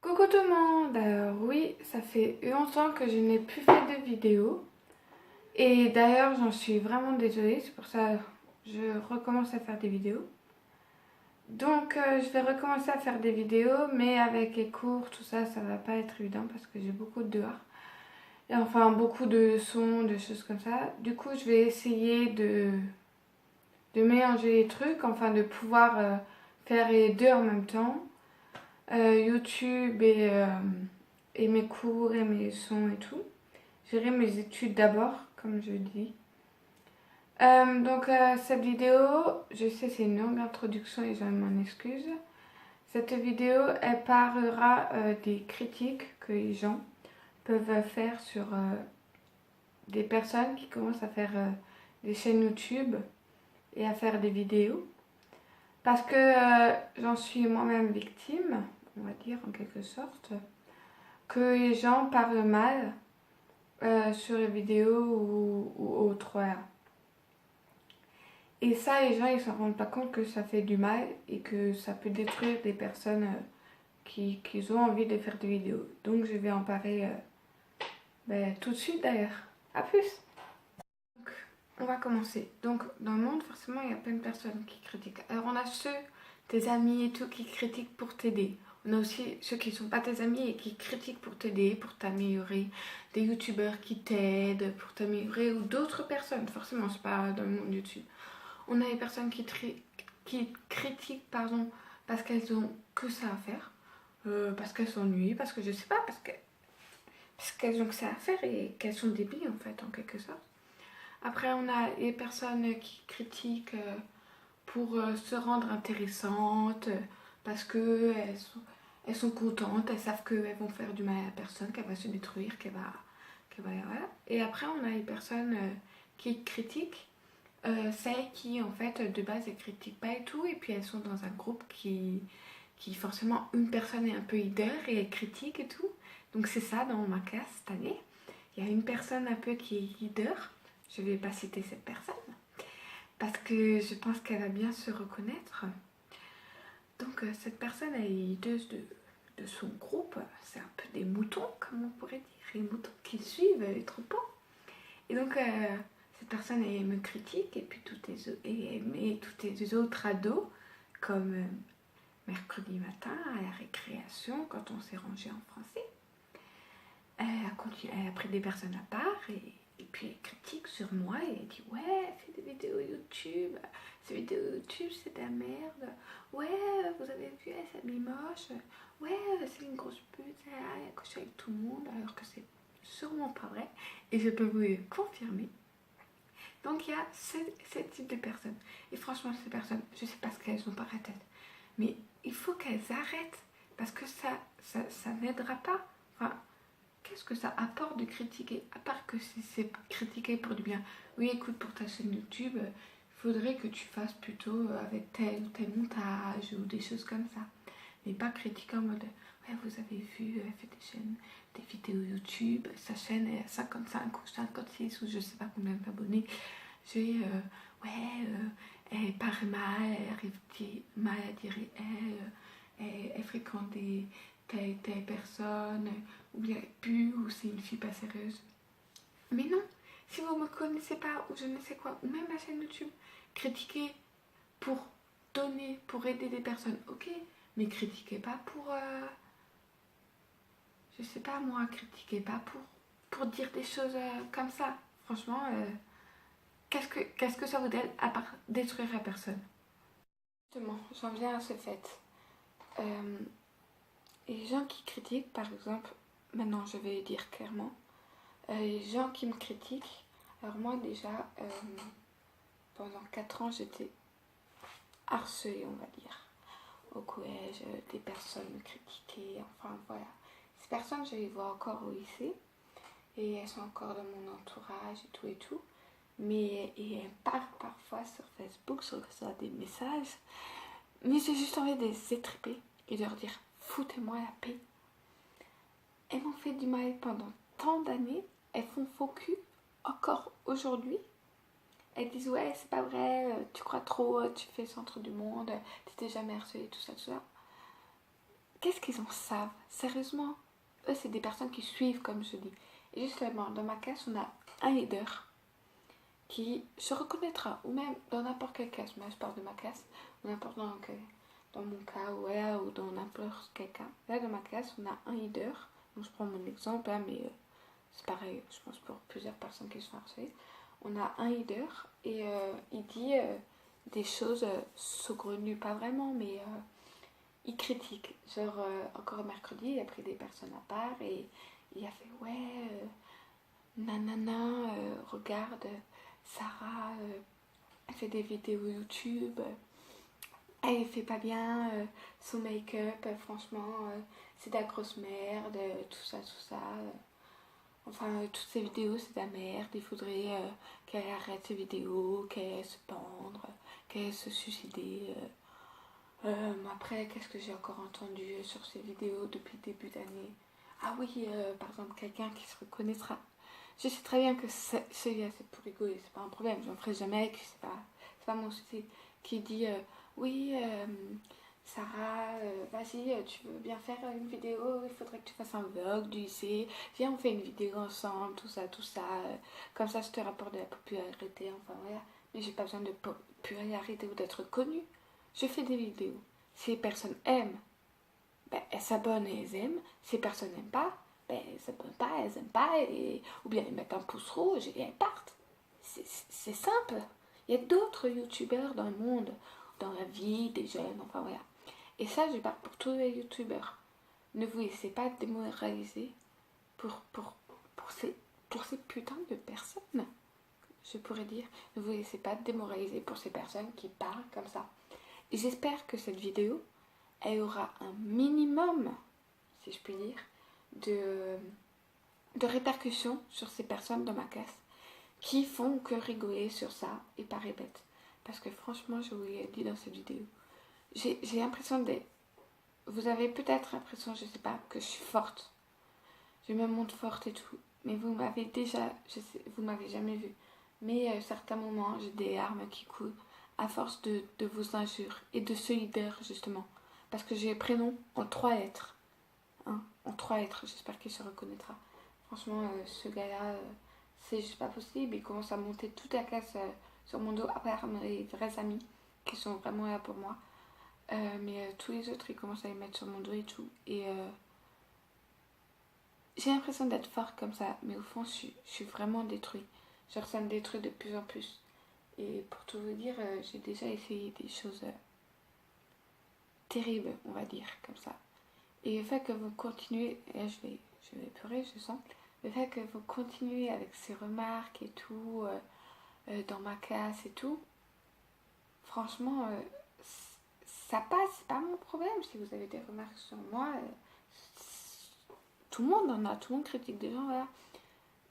Coucou tout le monde. Alors oui, ça fait longtemps que je n'ai plus fait de vidéos. Et d'ailleurs, j'en suis vraiment désolée. C'est pour ça que je recommence à faire des vidéos. Donc je vais recommencer à faire des vidéos, mais avec les cours, tout ça, ça va pas être évident parce que j'ai beaucoup de dehors. Et enfin, beaucoup de sons, de choses comme ça. Du coup, je vais essayer de mélanger les trucs, enfin de pouvoir faire les deux en même temps. YouTube et mes cours et mes leçons et tout. J'irai mes études d'abord, comme je dis. Cette vidéo, je sais c'est une longue introduction et je m'en excuse. Cette vidéo, elle parlera des critiques que les gens peuvent faire sur des personnes qui commencent à faire des chaînes YouTube et à faire des vidéos. Parce que j'en suis moi-même victime, on va dire en quelque sorte, que les gens parlent mal sur les vidéos ou autres, voilà. Et ça, les gens, ils s'en rendent pas compte que ça fait du mal et que ça peut détruire des personnes qui ont envie de faire des vidéos. Donc je vais en parler tout de suite d'ailleurs. A plus. Donc, on va commencer. Donc dans le monde, forcément, il y a plein de personnes qui critiquent. Alors on a ceux, tes amis et tout, qui critiquent pour t'aider. On a aussi ceux qui ne sont pas tes amis et qui critiquent pour t'aider, pour t'améliorer. Des youtubeurs qui t'aident pour t'améliorer ou d'autres personnes. Forcément, c'est pas dans le monde YouTube. On a les personnes qui critiquent parce qu'elles ont que ça à faire. Parce qu'elles s'ennuient, parce que je sais pas, parce qu'elles ont que ça à faire et qu'elles sont débiles en fait, en quelque sorte. Après, on a les personnes qui critiquent pour se rendre intéressantes, parce elles sont contentes, elles savent qu'elles vont faire du mal à la personne, qu'elle va se détruire, voilà. Et après, on a les personnes qui critiquent, celles qui, en fait, de base, elles critiquent pas et tout, et puis elles sont dans un groupe qui forcément, une personne est un peu leader et elle critique et tout. Donc c'est ça dans ma classe cette année. Il y a une personne un peu qui est leader. Je vais pas citer cette personne parce que je pense qu'elle va bien se reconnaître. Donc cette personne elle est leader de son groupe. C'est un peu des moutons, comme on pourrait dire. Les moutons qui suivent les troupeaux. Et donc cette personne elle me critique et puis elle met tous les autres ados comme mercredi matin à la récréation quand on s'est rangé en français. Elle a pris des personnes à part et puis elle critique sur moi et elle dit ouais, fais des vidéos YouTube, ces vidéos YouTube c'est de la merde, ouais, vous avez vu, elle s'habille moche, ouais, c'est une grosse pute, elle a couché avec tout le monde alors que c'est sûrement pas vrai et je peux vous le confirmer. Donc il y a ce type de personnes et franchement ces personnes, je sais pas ce qu'elles ont par la tête, mais il faut qu'elles arrêtent parce que ça n'aidera pas. Enfin, qu'est-ce que ça apporte de critiquer, à part que si c'est critiquer pour du bien. Oui, écoute, pour ta chaîne YouTube, il faudrait que tu fasses plutôt avec tel ou tel montage ou des choses comme ça. Mais pas critiquer en mode ouais, vous avez vu, elle fait des vidéos YouTube, sa chaîne est à 55 ou 56 ou je sais pas combien d'abonnés. J'ai elle parle mal, elle arrive mal à dire elle fréquente telle personne, ou bien elle pue, ou c'est une fille pas sérieuse. Mais non, si vous me connaissez pas, ou je ne sais quoi, ou même ma chaîne YouTube, critiquez pour donner, pour aider des personnes, ok, mais critiquez pas pour, je sais pas moi, critiquez pas pour dire des choses comme ça. Franchement, qu'est-ce que ça vous donne à part détruire la personne? Justement, j'en viens à ce fait. Euh, les gens qui critiquent, par exemple, maintenant je vais le dire clairement, les gens qui me critiquent, alors moi déjà, pendant 4 ans, j'étais harcelée, on va dire. Au collège, des personnes me critiquaient, enfin voilà. Ces personnes, je les vois encore au lycée, et elles sont encore dans mon entourage et tout. Mais et elles parlent parfois sur Facebook, sur des messages. Mais j'ai juste envie de les étriper et de leur dire foutez-moi la paix. Elles m'ont fait du mal pendant tant d'années, elles font faux cul encore aujourd'hui. Elles disent ouais, c'est pas vrai, tu crois trop, tu fais le centre du monde, t'étais jamais harcelée, tout ça, tout ça. qu'est-ce qu'ils en savent? Sérieusement, eux, c'est des personnes qui suivent, comme je dis. Et justement, dans ma classe, on a un leader qui se reconnaîtra, ou même dans n'importe quelle classe, mais je parle de ma classe, ou n'importe dans mon cas, ouais, ou dans n'importe quel cas. Là, dans ma classe, on a un leader, donc je prends mon exemple, hein, mais c'est pareil, je pense pour plusieurs personnes qui sont harcelées. On a un leader, et il dit des choses saugrenues, pas vraiment, mais il critique. Genre, encore mercredi, il a pris des personnes à part, et il a fait, ouais, nanana, regarde, Sarah, elle fait des vidéos YouTube, elle fait pas bien, son make-up, franchement, c'est de la grosse merde, tout ça, tout ça. Enfin, toutes ces vidéos, c'est de la merde, il faudrait qu'elle arrête ces vidéos, qu'elle aille se pendre, qu'elle aille se suicider. Après, qu'est-ce que j'ai encore entendu sur ces vidéos depuis le début d'année? Ah oui, par exemple, quelqu'un qui se reconnaîtra. Je sais très bien que celui-là, c'est pour rigoler, c'est pas un problème, j'en ferai jamais, c'est pas mon souci. Qui dit oui, Sarah, vas-y, tu veux bien faire une vidéo, il faudrait que tu fasses un vlog du lycée, viens, on fait une vidéo ensemble, tout ça, comme ça je te rapporte de la popularité, enfin voilà. Mais j'ai pas besoin de popularité ou d'être connue. Je fais des vidéos. Si les personnes aiment, ben, elles s'abonnent et elles aiment. Si les personnes n'aiment pas, ben, elles s'abonnent pas, elles aiment pas, ou bien elles mettent un pouce rouge et elles partent. C'est simple. Il y a d'autres youtubeurs dans le monde, dans la vie des jeunes, enfin voilà. Et ça, je parle pour tous les youtubeurs. Ne vous laissez pas démoraliser pour ces putains de personnes, je pourrais dire. Ne vous laissez pas démoraliser pour ces personnes qui parlent comme ça. Et j'espère que cette vidéo, elle aura un minimum, si je puis dire, de répercussions sur ces personnes dans ma classe qui font que rigoler sur ça et pas bête. Parce que franchement, je vous l'ai dit dans cette vidéo, j'ai l'impression d'être... Vous avez peut-être l'impression, je sais pas, que je suis forte. Je me montre forte et tout. Mais vous m'avez déjà... vous m'avez jamais vu. Mais à certains moments, j'ai des larmes qui coulent à force de vos injures et de ce leader, justement. Parce que j'ai le prénom en 3 lettres. Hein, en 3 lettres, j'espère qu'il se reconnaîtra. Franchement, ce gars-là, c'est juste pas possible. Il commence à monter toute la classe sur mon dos, à part mes vrais amis, qui sont vraiment là pour moi. Mais tous les autres, ils commencent à les mettre sur mon dos et tout. Et j'ai l'impression d'être forte comme ça, mais au fond, je suis vraiment détruite. Genre, ça me détruit de plus en plus. Et pour tout vous dire, j'ai déjà essayé des choses terribles, on va dire, comme ça. Et le fait que vous continuez, et là je vais pleurer, je sens, le fait que vous continuez avec ces remarques et tout, dans ma classe et tout, franchement, ça passe, c'est pas mon problème. Si vous avez des remarques sur moi, tout le monde en a, tout le monde critique des gens, voilà.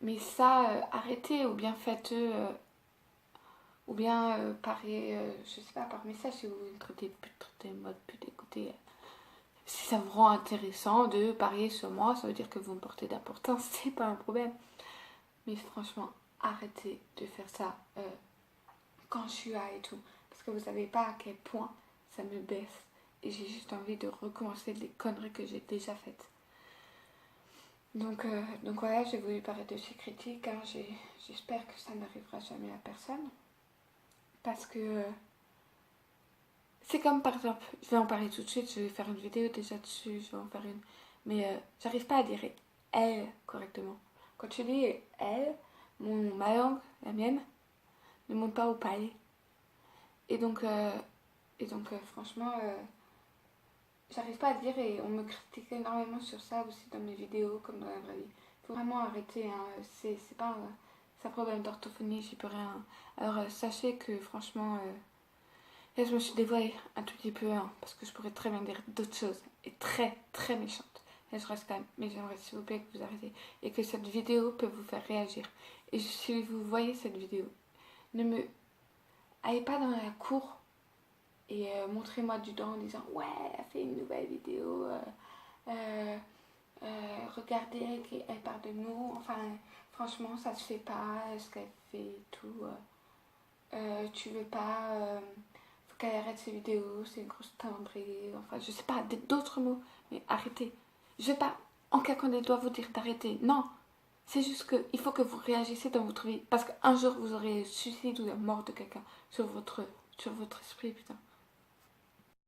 Mais ça, arrêtez, ou bien faites-le, ou bien je sais pas, par message, si vous voulez me traiter de pute, traiter de mode pute, écoutez, si ça vous rend intéressant de parier sur moi, ça veut dire que vous me portez d'importance, c'est pas un problème. Mais franchement, arrêtez de faire ça quand je suis là et tout. Parce que vous savez pas à quel point ça me baisse. Et j'ai juste envie de recommencer les conneries que j'ai déjà faites. Donc voilà, j'ai voulu parler de ces critiques. Hein. J'espère que ça n'arrivera jamais à personne. Parce que c'est comme par exemple, je vais en parler tout de suite, je vais faire une vidéo déjà dessus, je vais en faire une. Mais j'arrive pas à dire elle correctement. Quand tu dis elle, ma langue, la mienne, ne monte pas au palais. Et donc franchement, j'arrive pas à dire et on me critique énormément sur ça aussi dans mes vidéos comme dans la vraie vie. Faut vraiment arrêter, hein. C'est pas un problème d'orthophonie, j'y peux rien. Alors sachez que franchement, là je me suis dévoilée un tout petit peu, hein, parce que je pourrais très bien dire d'autres choses et très très méchantes. Là je reste calme, mais j'aimerais s'il vous plaît que vous arrêtez et que cette vidéo peut vous faire réagir. Et si vous voyez cette vidéo, ne me allez pas dans la cour et montrez-moi du doigt en disant ouais, elle a fait une nouvelle vidéo, regardez, elle parle de nous. Enfin, franchement, ça se fait pas, ce qu'elle fait et tout. Tu veux pas, faut qu'elle arrête ses vidéos, c'est une grosse timbrée, enfin je sais pas, d'autres mots, mais arrêtez. Je vais pas en claquant des doigts vous dire d'arrêter, non. C'est juste qu'il faut que vous réagissiez dans votre vie. Parce qu'un jour, vous aurez le suicide ou la mort de quelqu'un sur votre esprit, putain.